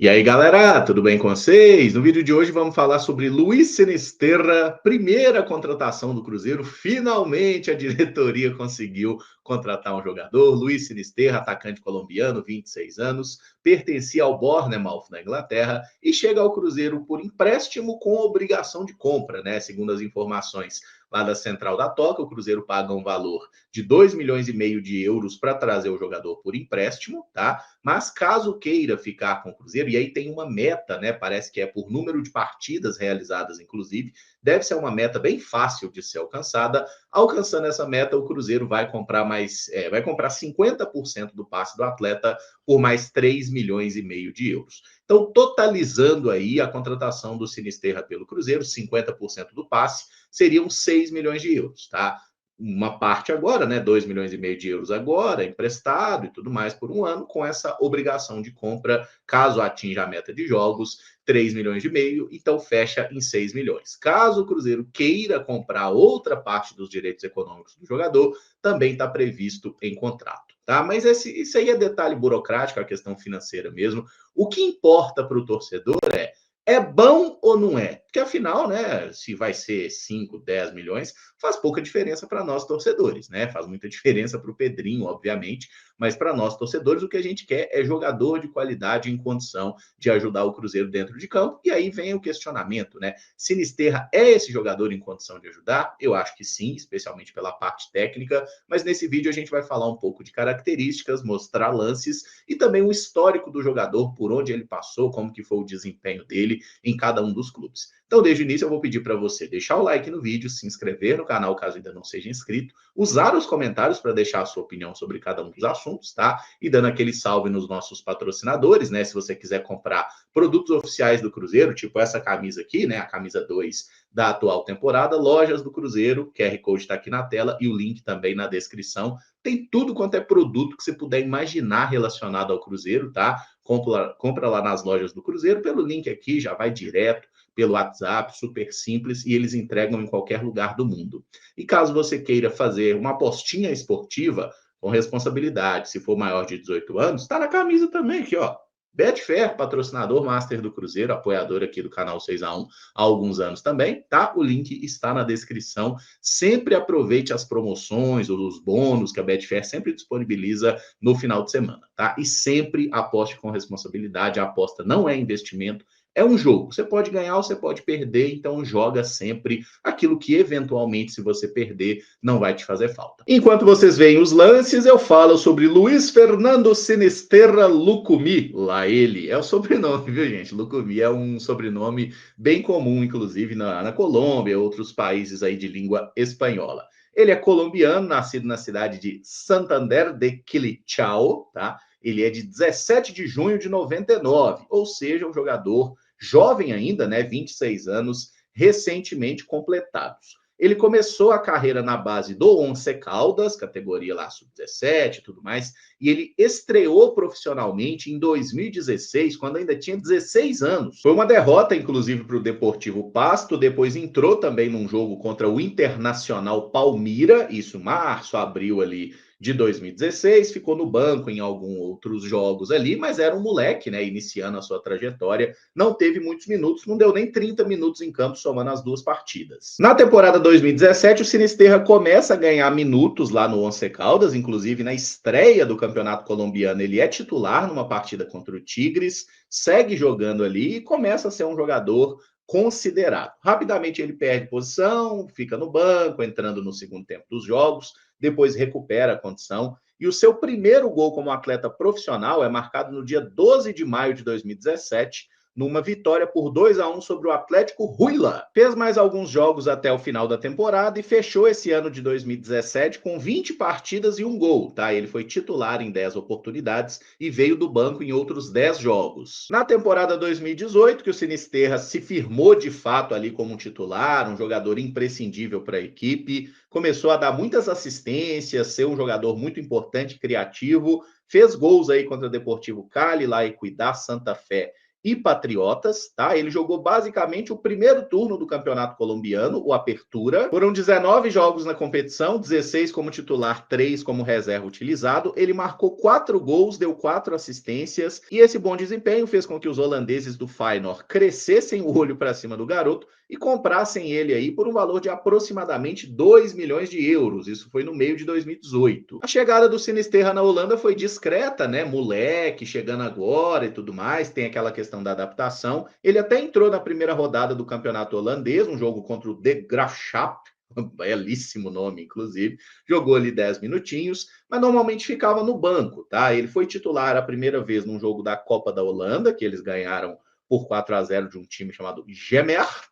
E aí, galera, tudo bem com vocês? No vídeo de hoje vamos falar sobre Luiz Sinisterra, primeira contratação do Cruzeiro. Finalmente a diretoria conseguiu contratar um jogador. Luiz Sinisterra, atacante colombiano, 26 anos, pertencia ao Bournemouth na Inglaterra e chega ao Cruzeiro por empréstimo com obrigação de compra, né? Segundo as informações lá da Central da Toca, o Cruzeiro paga um valor de 2,5 milhões de euros para trazer o jogador por empréstimo, tá? Mas caso queira ficar com o Cruzeiro, e aí tem uma meta, né? Parece que é por número de partidas realizadas, inclusive, deve ser uma meta bem fácil de ser alcançada. Alcançando essa meta, o Cruzeiro vai comprar vai comprar 50% do passe do atleta por mais 3,5 milhões de euros. Então, totalizando aí a contratação do Sinisterra pelo Cruzeiro, 50% do passe, seriam 6 milhões de euros, tá? Uma parte agora, né, 2,5 milhões de euros agora, emprestado e tudo mais por um ano, com essa obrigação de compra, caso atinja a meta de jogos, 3,5 milhões, então fecha em 6 milhões. Caso o Cruzeiro queira comprar outra parte dos direitos econômicos do jogador, também está previsto em contrato, tá? Mas isso aí é detalhe burocrático, a questão financeira mesmo. O que importa para o torcedor é bom ou não é? Porque afinal, né, se vai ser 5, 10 milhões, faz pouca diferença para nós torcedores, né? Faz muita diferença para o Pedrinho, obviamente, mas para nós torcedores o que a gente quer é jogador de qualidade em condição de ajudar o Cruzeiro dentro de campo. E aí vem o questionamento, né? Sinisterra é esse jogador em condição de ajudar? Eu acho que sim, especialmente pela parte técnica, mas nesse vídeo a gente vai falar um pouco de características, mostrar lances e também o histórico do jogador, por onde ele passou, como que foi o desempenho dele em cada um dos clubes. Então, desde o início, eu vou pedir para você deixar o like no vídeo, se inscrever no canal caso ainda não seja inscrito, usar os comentários para deixar a sua opinião sobre cada um dos assuntos, tá? E dando aquele salve nos nossos patrocinadores, né? Se você quiser comprar produtos oficiais do Cruzeiro, tipo essa camisa aqui, né? A camisa 2 da atual temporada, lojas do Cruzeiro, QR Code está aqui na tela e o link também na descrição. Tem tudo quanto é produto que você puder imaginar relacionado ao Cruzeiro, tá? Compra lá nas lojas do Cruzeiro pelo link aqui, já vai direto pelo WhatsApp, super simples, e eles entregam em qualquer lugar do mundo. E caso você queira fazer uma apostinha esportiva com responsabilidade, se for maior de 18 anos, está na camisa também aqui, ó. Betfair, patrocinador master do Cruzeiro, apoiador aqui do canal 6x1 há alguns anos também, tá? O link está na descrição. Sempre aproveite as promoções ou os bônus que a Betfair sempre disponibiliza no final de semana, tá? E sempre aposte com responsabilidade. A aposta não é investimento, é um jogo. Você pode ganhar ou você pode perder, então joga sempre aquilo que eventualmente, se você perder, não vai te fazer falta. Enquanto vocês veem os lances, eu falo sobre Luiz Fernando Sinisterra Lucumi. Lá ele. É o sobrenome, viu, gente? Lucumi é um sobrenome bem comum, inclusive, na Colômbia e outros países aí de língua espanhola. Ele é colombiano, nascido na cidade de Santander de Quilichao, tá? Ele é de 17 de junho de 99, ou seja, um jogador jovem ainda, né, 26 anos, recentemente completados. Ele começou a carreira na base do Once Caldas, categoria lá sub-17 e tudo mais, e ele estreou profissionalmente em 2016, quando ainda tinha 16 anos. Foi uma derrota, inclusive, para o Deportivo Pasto, depois entrou também num jogo contra o Internacional Palmira, isso março, abril ali de 2016, ficou no banco em alguns outros jogos ali, mas era um moleque, né, iniciando a sua trajetória, não teve muitos minutos, não deu nem 30 minutos em campo, somando as duas partidas. Na temporada 2017, o Sinisterra começa a ganhar minutos lá no Once Caldas, inclusive na estreia do Campeonato Colombiano, ele é titular numa partida contra o Tigres, segue jogando ali e começa a ser um jogador considerado. Rapidamente ele perde posição, fica no banco, entrando no segundo tempo dos jogos, depois recupera a condição. E o seu primeiro gol como atleta profissional é marcado no dia 12 de maio de 2017, numa vitória por 2-1 sobre o Atlético Huila. Fez mais alguns jogos até o final da temporada e fechou esse ano de 2017 com 20 partidas e um gol, tá? Ele foi titular em 10 oportunidades e veio do banco em outros 10 jogos. Na temporada 2018, que o Sinisterra se firmou de fato ali como um titular, um jogador imprescindível para a equipe, começou a dar muitas assistências, ser um jogador muito importante, criativo, fez gols aí contra o Deportivo Cali, lá Equidad, Santa Fé e Patriotas, tá? Ele jogou basicamente o primeiro turno do Campeonato Colombiano, o Apertura. Foram 19 jogos na competição, 16 como titular, 3 como reserva utilizado. Ele marcou 4 gols, deu 4 assistências, e esse bom desempenho fez com que os holandeses do Feyenoord crescessem o olho para cima do garoto e comprassem ele aí por um valor de aproximadamente 2 milhões de euros. Isso foi no meio de 2018. A chegada do Sinisterra na Holanda foi discreta, né? Moleque, chegando agora e tudo mais, tem aquela questão da adaptação. Ele até entrou na primeira rodada do campeonato holandês, um jogo contra o De Graafschap, belíssimo nome, inclusive. Jogou ali 10 minutinhos, mas normalmente ficava no banco, tá? Ele foi titular a primeira vez num jogo da Copa da Holanda, que eles ganharam por 4-0 de um time chamado Gemert.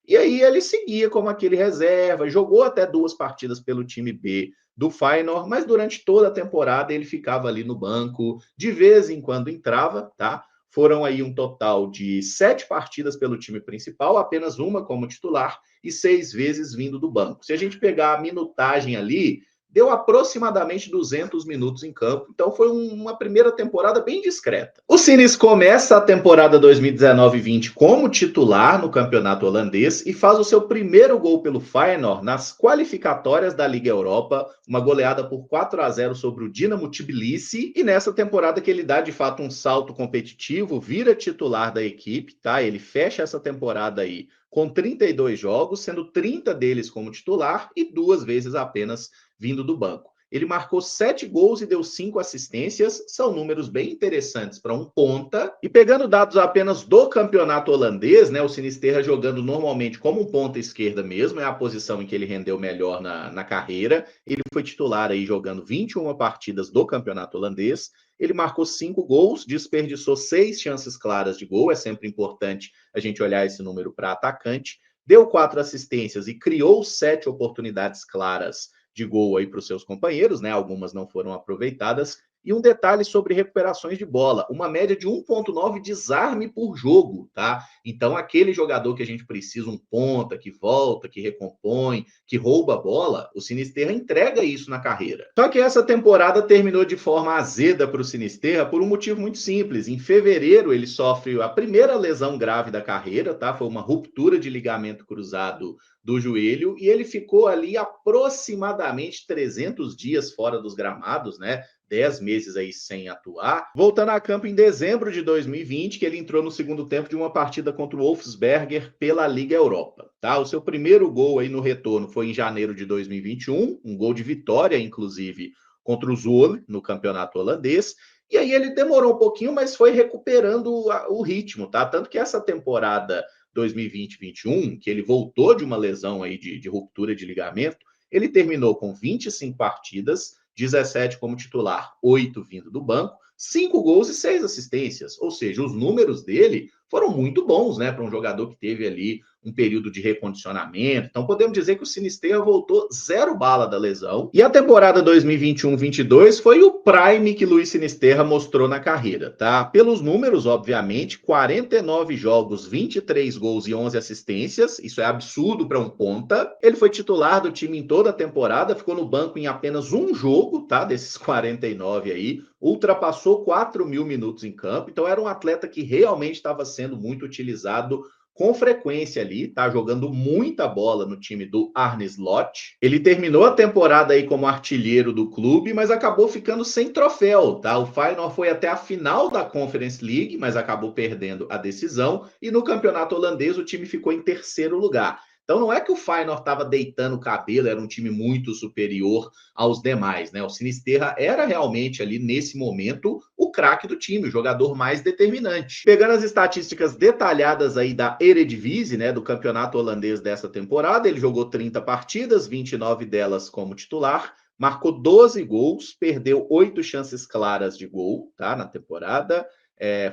E aí ele seguia como aquele reserva, jogou até 2 partidas pelo time B do Feyenoord, mas durante toda a temporada ele ficava ali no banco, de vez em quando entrava, tá? Foram aí um total de 7 partidas pelo time principal, apenas uma como titular e 6 vezes vindo do banco. Se a gente pegar a minutagem ali, deu aproximadamente 200 minutos em campo, então foi uma primeira temporada bem discreta. O Sinis começa a temporada 2019-20 como titular no campeonato holandês e faz o seu primeiro gol pelo Feyenoord nas qualificatórias da Liga Europa, uma goleada por 4-0 sobre o Dinamo Tbilisi, e nessa temporada que ele dá de fato um salto competitivo, vira titular da equipe, tá? Ele fecha essa temporada aí com 32 jogos, sendo 30 deles como titular e 2 vezes apenas vindo do banco. Ele marcou 7 gols e deu 5 assistências, são números bem interessantes para um ponta. E pegando dados apenas do campeonato holandês, né, o Sinisterra jogando normalmente como um ponta esquerda mesmo, é a posição em que ele rendeu melhor na carreira. Ele foi titular aí jogando 21 partidas do campeonato holandês. Ele marcou 5 gols, desperdiçou 6 chances claras de gol, é sempre importante a gente olhar esse número para atacante. Deu 4 assistências e criou 7 oportunidades claras de gol aí para os seus companheiros, né? Algumas não foram aproveitadas. E um detalhe sobre recuperações de bola, uma média de 1,9 desarme por jogo, tá? Então, aquele jogador que a gente precisa, um ponta, que volta, que recompõe, que rouba a bola, o Sinisterra entrega isso na carreira. Só que essa temporada terminou de forma azeda para o Sinisterra por um motivo muito simples. Em fevereiro, ele sofre a primeira lesão grave da carreira, tá? Foi uma ruptura de ligamento cruzado do joelho, e ele ficou ali aproximadamente 300 dias fora dos gramados, né? 10 meses aí sem atuar, voltando a campo em dezembro de 2020, que ele entrou no segundo tempo de uma partida contra o Wolfsberger pela Liga Europa, tá? O seu primeiro gol aí no retorno foi em janeiro de 2021, um gol de vitória, inclusive, contra o Zwolle, no campeonato holandês, e aí ele demorou um pouquinho, mas foi recuperando o ritmo, tá? Tanto que essa temporada 2020-21, que ele voltou de uma lesão aí de ruptura de ligamento, ele terminou com 25 partidas, 17 como titular, 8 vindo do banco, 5 gols e 6 assistências. Ou seja, os números dele foram muito bons, né, para um jogador que teve ali um período de recondicionamento. Então, podemos dizer que o Sinisterra voltou 0 bala da lesão. E a temporada 2021-22 foi o prime que Luiz Sinisterra mostrou na carreira, tá? Pelos números, obviamente, 49 jogos, 23 gols e 11 assistências. Isso é absurdo para um ponta. Ele foi titular do time em toda a temporada, ficou no banco em apenas um jogo, tá? Desses 49 aí. Ultrapassou 4 mil minutos em campo. Então, era um atleta que realmente estava sendo muito utilizado com frequência ali, tá jogando muita bola no time do Arne Slot. Ele terminou a temporada aí como artilheiro do clube, mas acabou ficando sem troféu, tá? O Feyenoord foi até a final da Conference League, mas acabou perdendo a decisão, e no campeonato holandês o time ficou em terceiro lugar. Então não é que o Feyenoord estava deitando o cabelo, era um time muito superior aos demais, né? O Sinisterra era realmente ali, nesse momento, o craque do time, o jogador mais determinante. Pegando as estatísticas detalhadas aí da Eredivisie, né, do campeonato holandês dessa temporada, ele jogou 30 partidas, 29 delas como titular, marcou 12 gols, perdeu 8 chances claras de gol, tá, na temporada.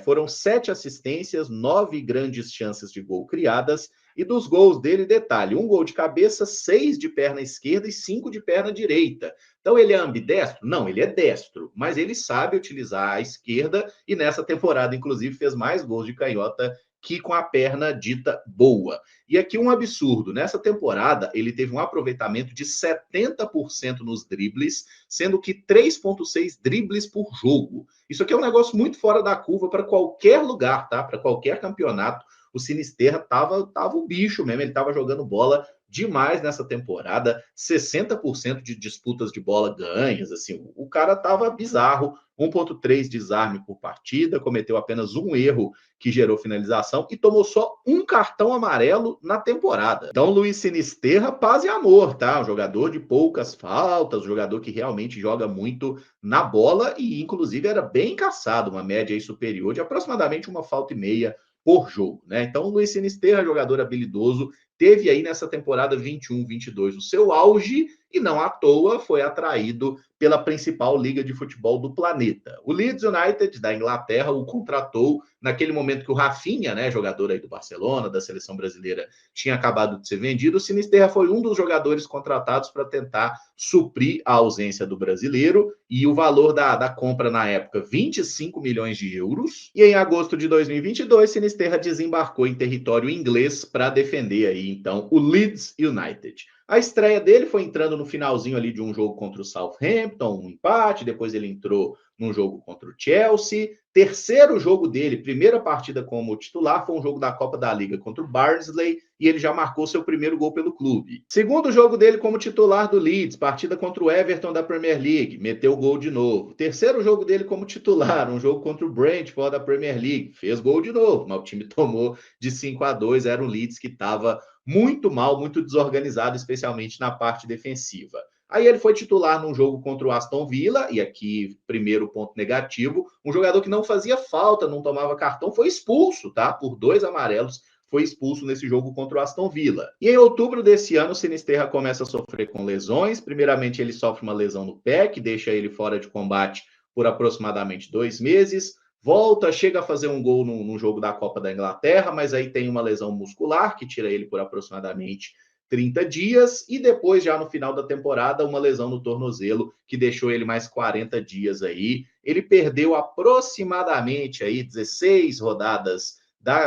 Foram 7 assistências, 9 grandes chances de gol criadas, e dos gols dele, detalhe, 1 gol de cabeça, 6 de perna esquerda e 5 de perna direita. Então ele é ambidestro? Não, ele é destro, mas ele sabe utilizar a esquerda, e nessa temporada, inclusive, fez mais gols de canhota que com a perna dita boa. E aqui um absurdo, nessa temporada ele teve um aproveitamento de 70% nos dribles, sendo que 3,6 dribles por jogo. Isso aqui é um negócio muito fora da curva para qualquer lugar, tá? Para qualquer campeonato. O Sinisterra tava um bicho mesmo, ele tava jogando bola demais nessa temporada, 60% de disputas de bola ganhas, assim, o cara tava bizarro, 1,3 desarme por partida, cometeu apenas um erro que gerou finalização e tomou só um cartão amarelo na temporada. Então, Luiz Sinisterra, paz e amor, tá? Um jogador de poucas faltas, um jogador que realmente joga muito na bola e, inclusive, era bem caçado, uma média aí superior de aproximadamente uma falta e meia por jogo, né? Então, o Luiz Sinisterra, jogador habilidoso, teve aí nessa temporada 21-22 o seu auge e não à toa foi atraído pela principal liga de futebol do planeta. O Leeds United da Inglaterra o contratou naquele momento que o Rafinha, né, jogador aí do Barcelona, da seleção brasileira, tinha acabado de ser vendido. O Sinisterra foi um dos jogadores contratados para tentar suprir a ausência do brasileiro e o valor da compra na época, 25 milhões de euros. E em agosto de 2022, Sinisterra desembarcou em território inglês para defender aí então o Leeds United. A estreia dele foi entrando no finalzinho ali de um jogo contra o Southampton, um empate, depois ele entrou num jogo contra o Chelsea. Terceiro jogo dele, primeira partida como titular, foi um jogo da Copa da Liga contra o Barnsley e ele já marcou seu primeiro gol pelo clube. Segundo jogo dele como titular do Leeds, partida contra o Everton da Premier League, meteu o gol de novo. Terceiro jogo dele como titular, um jogo contra o Brentford da Premier League, fez gol de novo, mas o time tomou de 5-2, era um Leeds que estava muito mal, muito desorganizado, especialmente na parte defensiva. Aí ele foi titular num jogo contra o Aston Villa, e aqui, primeiro ponto negativo, um jogador que não fazia falta, não tomava cartão, foi expulso, tá? Por 2 amarelos, foi expulso nesse jogo contra o Aston Villa. E em outubro desse ano, o Sinisterra começa a sofrer com lesões. Primeiramente, ele sofre uma lesão no pé, que deixa ele fora de combate por aproximadamente 2 meses. Volta, chega a fazer um gol no jogo da Copa da Inglaterra, mas aí tem uma lesão muscular que tira ele por aproximadamente 30 dias e depois, já no final da temporada, uma lesão no tornozelo que deixou ele mais 40 dias aí. Ele perdeu aproximadamente aí 16 rodadas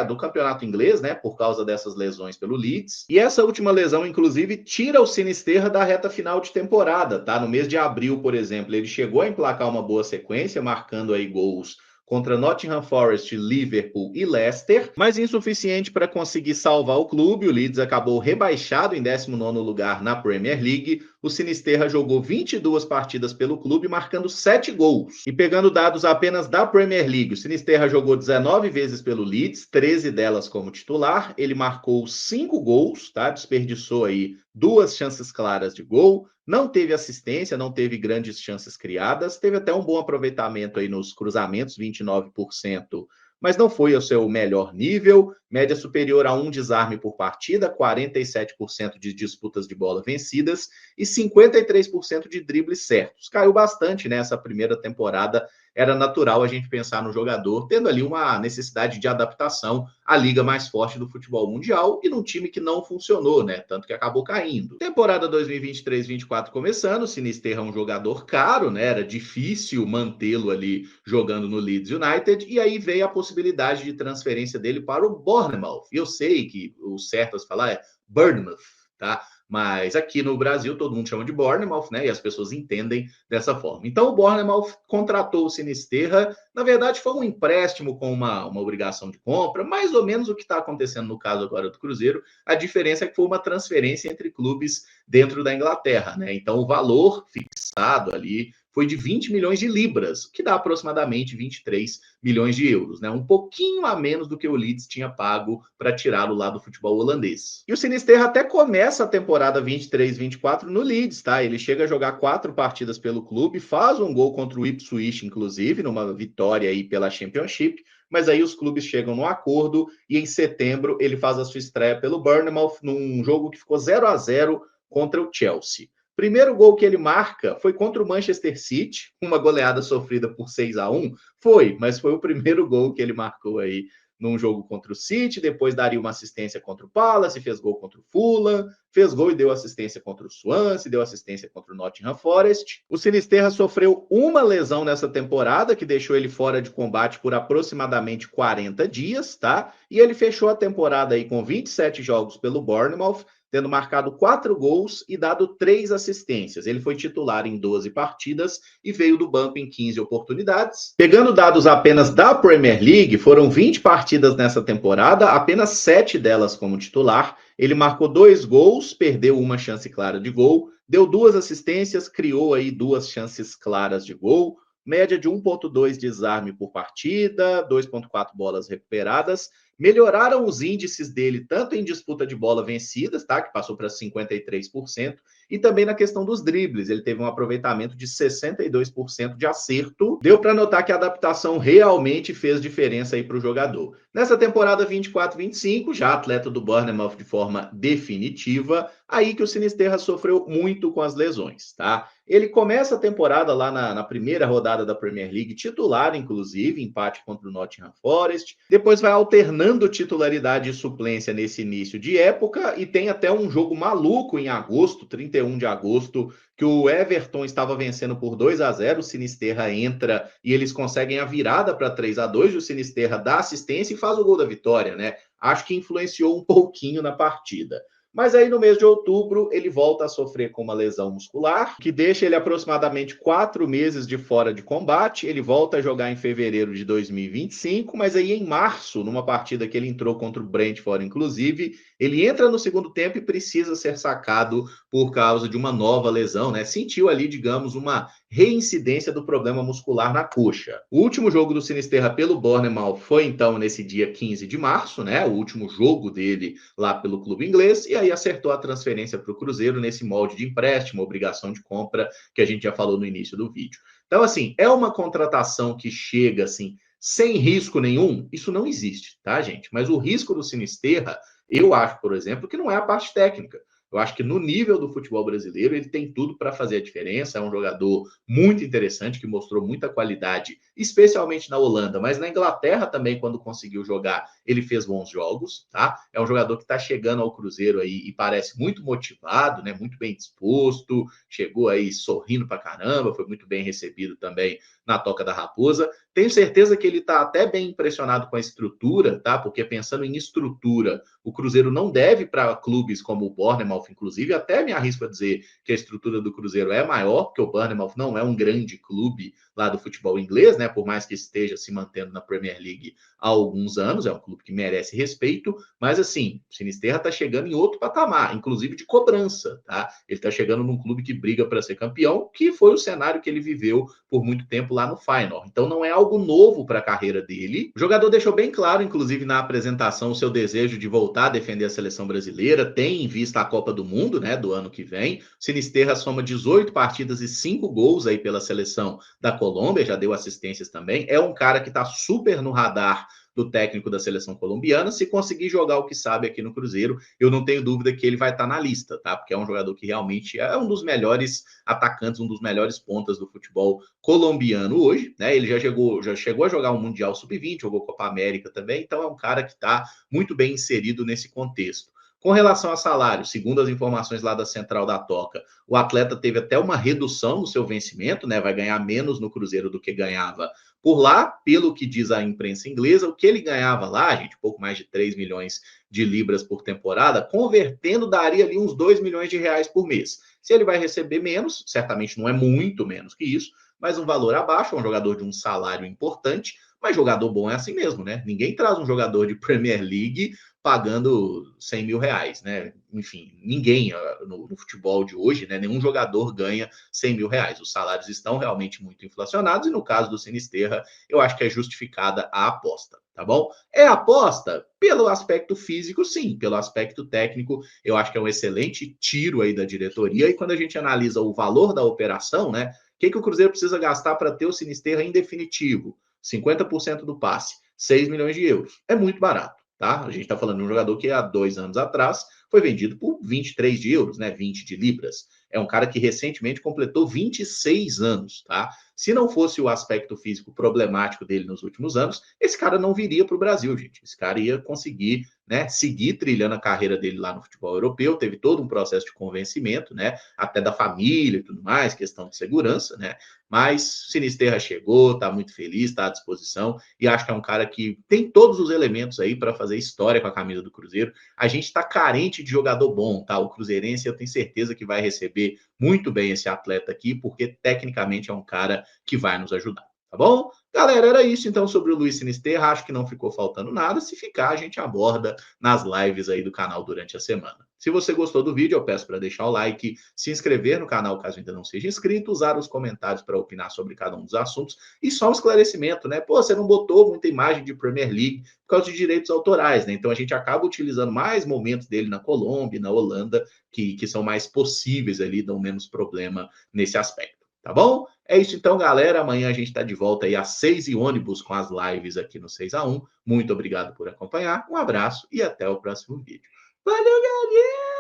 do campeonato inglês, né, por causa dessas lesões pelo Leeds. E essa última lesão, inclusive, tira o Sinisterra da reta final de temporada, tá? No mês de abril, por exemplo, ele chegou a emplacar uma boa sequência, marcando aí gols contra Nottingham Forest, Liverpool e Leicester, mas insuficiente para conseguir salvar o clube. O Leeds acabou rebaixado em 19º lugar na Premier League. O Sinisterra jogou 22 partidas pelo clube, marcando 7 gols. E pegando dados apenas da Premier League, o Sinisterra jogou 19 vezes pelo Leeds, 13 delas como titular. Ele marcou 5 gols, tá? Desperdiçou aí 2 chances claras de gol. Não teve assistência, não teve grandes chances criadas, teve até um bom aproveitamento aí nos cruzamentos, 29%, mas não foi ao seu melhor nível, média superior a um desarme por partida, 47% de disputas de bola vencidas e 53% de dribles certos. Caiu bastante nessa primeira temporada, era natural a gente pensar no jogador tendo ali uma necessidade de adaptação à liga mais forte do futebol mundial e num time que não funcionou, né? Tanto que acabou caindo. Temporada 2023-24 começando, o Sinisterra é um jogador caro, né? Era difícil mantê-lo ali jogando no Leeds United e aí veio a possibilidade de transferência dele para o Bournemouth. E eu sei que o certo a se falar é Bournemouth, tá? Mas aqui no Brasil todo mundo chama de Bournemouth, né? E as pessoas entendem dessa forma. Então o Bournemouth contratou o Sinisterra. Na verdade, foi um empréstimo com uma obrigação de compra, mais ou menos o que está acontecendo no caso agora do Cruzeiro. A diferença é que foi uma transferência entre clubes dentro da Inglaterra, né? Então o valor fixado ali foi de 20 milhões de libras, que dá aproximadamente 23 milhões de euros, né? Um pouquinho a menos do que o Leeds tinha pago para tirá-lo lá do futebol holandês. E o Sinisterra até começa a temporada 23-24 no Leeds, tá? Ele chega a jogar 4 partidas pelo clube, faz um gol contra o Ipswich, inclusive, numa vitória aí pela Championship, mas aí os clubes chegam no acordo e em setembro ele faz a sua estreia pelo Bournemouth num jogo que ficou 0-0 contra o Chelsea. Primeiro gol que ele marca foi contra o Manchester City, uma goleada sofrida por 6-1. Foi, mas foi o primeiro gol que ele marcou aí num jogo contra o City, depois daria uma assistência contra o Palace, fez gol contra o Fulham, fez gol e deu assistência contra o Swansea, deu assistência contra o Nottingham Forest. O Sinisterra sofreu uma lesão nessa temporada, que deixou ele fora de combate por aproximadamente 40 dias, tá? E ele fechou a temporada aí com 27 jogos pelo Bournemouth, tendo marcado 4 gols e dado 3 assistências. Ele foi titular em 12 partidas e veio do banco em 15 oportunidades. Pegando dados apenas da Premier League, foram 20 partidas nessa temporada, apenas 7 delas como titular. Ele marcou 2 gols, perdeu uma chance clara de gol, deu 2 assistências, criou aí 2 chances claras de gol, média de 1,2 desarme por partida, 2,4 bolas recuperadas. Melhoraram os índices dele, tanto em disputa de bola vencidas, tá? Que passou para 53%, e também na questão dos dribles. Ele teve um aproveitamento de 62% de acerto. Deu para notar que a adaptação realmente fez diferença aí para o jogador. Nessa temporada 24-25, já atleta do Bournemouth de forma definitiva, aí que o Sinisterra sofreu muito com as lesões, tá? Ele começa a temporada lá na primeira rodada da Premier League, titular, inclusive, empate contra o Nottingham Forest. Depois vai alternando titularidade e suplência nesse início de época e tem até um jogo maluco em agosto, 31 de agosto, que o Everton estava vencendo por 2-0, o Sinisterra entra e eles conseguem a virada para 3-2, e o Sinisterra dá assistência e faz o gol da vitória, né? Acho que influenciou um pouquinho na partida. Mas aí no mês de outubro ele volta a sofrer com uma lesão muscular, que deixa ele aproximadamente 4 meses de fora de combate. Ele volta a jogar em fevereiro de 2025, mas aí em março, numa partida que ele entrou contra o Brentford, inclusive, ele entra no segundo tempo e precisa ser sacado por causa de uma nova lesão, né? Sentiu ali, digamos, uma reincidência do problema muscular na coxa. O último jogo do Sinisterra pelo Bournemouth foi então nesse dia 15 de março, né? O último jogo dele lá pelo clube inglês, e aí acertou a transferência para o Cruzeiro nesse molde de empréstimo, obrigação de compra, que a gente já falou no início do vídeo. Então, assim, é uma contratação que chega, assim, sem risco nenhum? Isso não existe, tá, gente? Mas o risco do Sinisterra, eu acho, por exemplo, que não é a parte técnica. Eu acho que no nível do futebol brasileiro ele tem tudo para fazer a diferença. É um jogador muito interessante que mostrou muita qualidade, especialmente na Holanda, mas na Inglaterra também, quando conseguiu jogar, ele fez bons jogos, tá? É um jogador que está chegando ao Cruzeiro aí e parece muito motivado, né? Muito bem disposto, chegou aí sorrindo para caramba, foi muito bem recebido também na Toca da Raposa. Tenho certeza que ele está até bem impressionado com a estrutura, tá? Porque pensando em estrutura, o Cruzeiro não deve para clubes como o Bournemouth, inclusive, até me arrisco a dizer que a estrutura do Cruzeiro é maior, porque o Bournemouth não é um grande clube lá do futebol inglês, né? Por mais que esteja se mantendo na Premier League há alguns anos, é um clube que merece respeito, mas assim, o Sinisterra está chegando em outro patamar, inclusive de cobrança, tá? Ele está chegando num clube que briga para ser campeão, que foi o cenário que ele viveu por muito tempo lá no Feyenoord. Então não é algo novo para a carreira dele. O jogador deixou bem claro, inclusive na apresentação, o seu desejo de voltar a defender a seleção brasileira, tem em vista a Copa do Mundo, né, do ano que vem. O Sinisterra soma 18 partidas e 5 gols aí pela seleção da Colômbia, já deu assistências também. É um cara que está super no radar do técnico da seleção colombiana. Se conseguir jogar o que sabe aqui no Cruzeiro, eu não tenho dúvida que ele vai estar na lista, tá? Porque é um jogador que realmente é um dos melhores atacantes, um dos melhores pontas do futebol colombiano hoje, né? Ele já chegou a jogar um Mundial Sub-20, jogou Copa América também, então é um cara que está muito bem inserido nesse contexto. Com relação a salário, segundo as informações lá da Central da Toca, o atleta teve até uma redução no seu vencimento, né? Vai ganhar menos no Cruzeiro do que ganhava por lá, pelo que diz a imprensa inglesa. O que ele ganhava lá, gente, pouco mais de 3 milhões de libras por temporada, convertendo daria ali uns 2 milhões de reais por mês. Se ele vai receber menos, certamente não é muito menos que isso, mas um valor abaixo, é um jogador de um salário importante, mas jogador bom é assim mesmo, né? Ninguém traz um jogador de Premier League pagando 100 mil reais, né? Enfim, ninguém no futebol de hoje, né? Nenhum jogador ganha 100 mil reais. Os salários estão realmente muito inflacionados e no caso do Sinisterra, eu acho que é justificada a aposta, tá bom? É aposta pelo aspecto físico, sim, pelo aspecto técnico, eu acho que é um excelente tiro aí da diretoria. E quando a gente analisa o valor da operação, né? O que o Cruzeiro precisa gastar para ter o Sinisterra em definitivo? 50% do passe, 6 milhões de euros. É muito barato, tá? A gente está falando de um jogador que há 2 anos atrás foi vendido por 23 de euros, né? 20 de libras. É um cara que recentemente completou 26 anos, tá? Se não fosse o aspecto físico problemático dele nos últimos anos, esse cara não viria para o Brasil, gente. Esse cara ia conseguir, né, seguir trilhando a carreira dele lá no futebol europeu. Teve todo um processo de convencimento, né, até da família e tudo mais, questão de segurança, né? Mas Sinisterra chegou, está muito feliz, está à disposição e acho que é um cara que tem todos os elementos aí para fazer história com a camisa do Cruzeiro. A gente está carente de jogador bom, tá? O Cruzeirense eu tenho certeza que vai receber muito bem esse atleta aqui, porque tecnicamente é um cara que vai nos ajudar, tá bom? Galera, era isso então sobre o Luiz Sinisterra. Acho que não ficou faltando nada. Se ficar, a gente aborda nas lives aí do canal durante a semana. Se você gostou do vídeo, eu peço para deixar o like, se inscrever no canal caso ainda não seja inscrito, usar os comentários para opinar sobre cada um dos assuntos e só um esclarecimento, né? Pô, você não botou muita imagem de Premier League por causa de direitos autorais, né? Então a gente acaba utilizando mais momentos dele na Colômbia, na Holanda, que são mais possíveis ali, dão menos problema nesse aspecto, tá bom? É isso então, galera. Amanhã a gente está de volta aí às 6 e ônibus com as lives aqui no 6 a 1. Muito obrigado por acompanhar, um abraço e até o próximo vídeo. Valeu, galera!